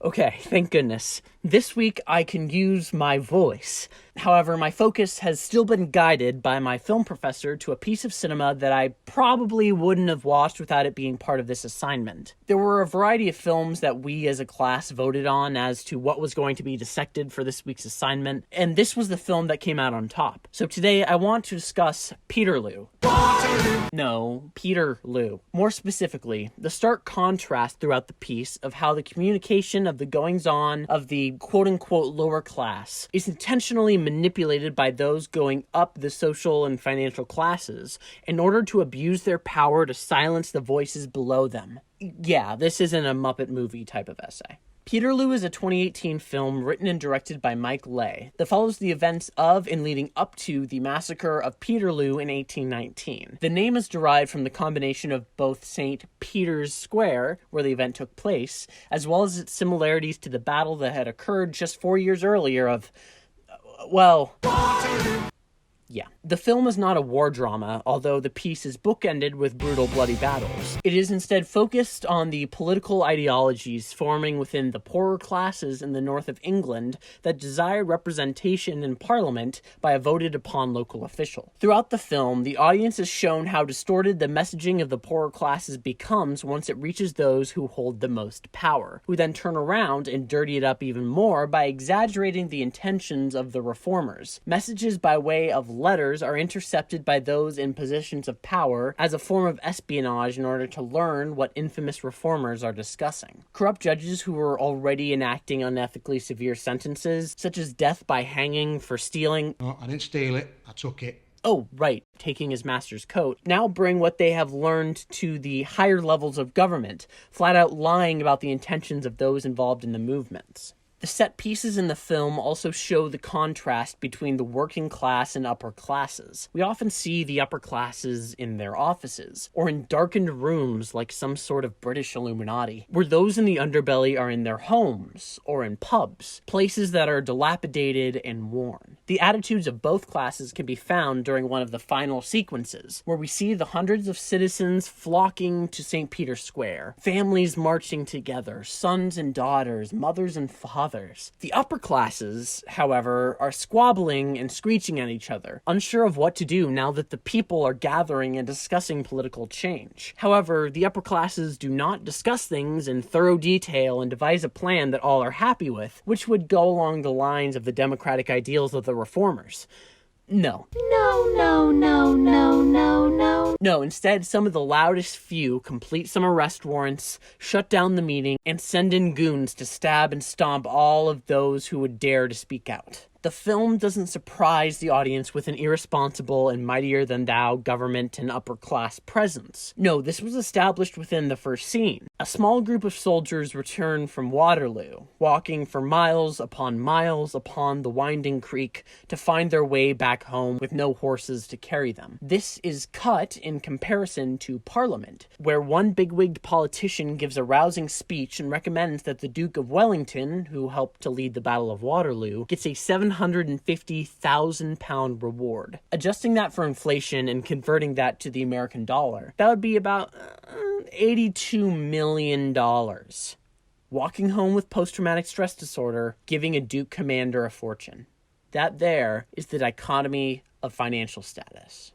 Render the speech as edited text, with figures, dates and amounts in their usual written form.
Okay, thank goodness. This week I can use my voice. However, my focus has still been guided by my film professor to a piece of cinema that I probably wouldn't have watched without it being part of this assignment. There were a variety of films that we as a class voted on as to what was going to be dissected for this week's assignment, and this was the film that came out on top. So today I want to discuss Peterloo. No, Peterloo. More specifically, the stark contrast throughout the piece of how the communication of the goings-on of the quote-unquote lower class is intentionally manipulated by those going up the social and financial classes in order to abuse their power to silence the voices below them. Yeah, this isn't a Muppet movie type of essay. Peterloo is a 2018 film written and directed by Leigh that follows the events of and leading up to the massacre of Peterloo in 1819. The name is derived from the combination of both St. Peter's Square, where the event took place, as well as its similarities to the battle that had occurred just 4 years earlier of, yeah. The film is not a war drama, although the piece is bookended with brutal, bloody battles. It is instead focused on the political ideologies forming within the poorer classes in the north of England that desire representation in Parliament by a voted-upon local official. Throughout the film, the audience is shown how distorted the messaging of the poorer classes becomes once it reaches those who hold the most power, who then turn around and dirty it up even more by exaggerating the intentions of the reformers. Messages by way of letters are intercepted by those in positions of power as a form of espionage in order to learn what infamous reformers are discussing. Corrupt judges who were already enacting unethically severe sentences, such as death by hanging for stealing— No, I didn't steal it, I took it. Oh, right, taking his master's coat— now bring what they have learned to the higher levels of government, flat out lying about the intentions of those involved in the movements. The set pieces in the film also show the contrast between the working class and upper classes. We often see the upper classes in their offices, or in darkened rooms like some sort of British Illuminati, where those in the underbelly are in their homes, or in pubs, places that are dilapidated and worn. The attitudes of both classes can be found during one of the final sequences, where we see the hundreds of citizens flocking to St. Peter's Square, families marching together, sons and daughters, mothers and fathers. The upper classes, however, are squabbling and screeching at each other, unsure of what to do now that the people are gathering and discussing political change. However, the upper classes do not discuss things in thorough detail and devise a plan that all are happy with, which would go along the lines of the democratic ideals of the reformers. No, instead, some of the loudest few complete some arrest warrants, shut down the meeting, and send in goons to stab and stomp all of those who would dare to speak out. The film doesn't surprise the audience with an irresponsible and mightier-than-thou government and upper-class presence. No, this was established within the first scene. A small group of soldiers return from Waterloo, walking for miles upon the winding creek to find their way back home with no horses to carry them. This is cut in comparison to Parliament, where one bigwigged politician gives a rousing speech and recommends that the Duke of Wellington, who helped to lead the Battle of Waterloo, gets a £750,000 reward. Adjusting that for inflation and converting that to the American dollar, that would be about $82 million. Walking home with post-traumatic stress disorder, giving a Duke commander a fortune. That there is the dichotomy of financial status.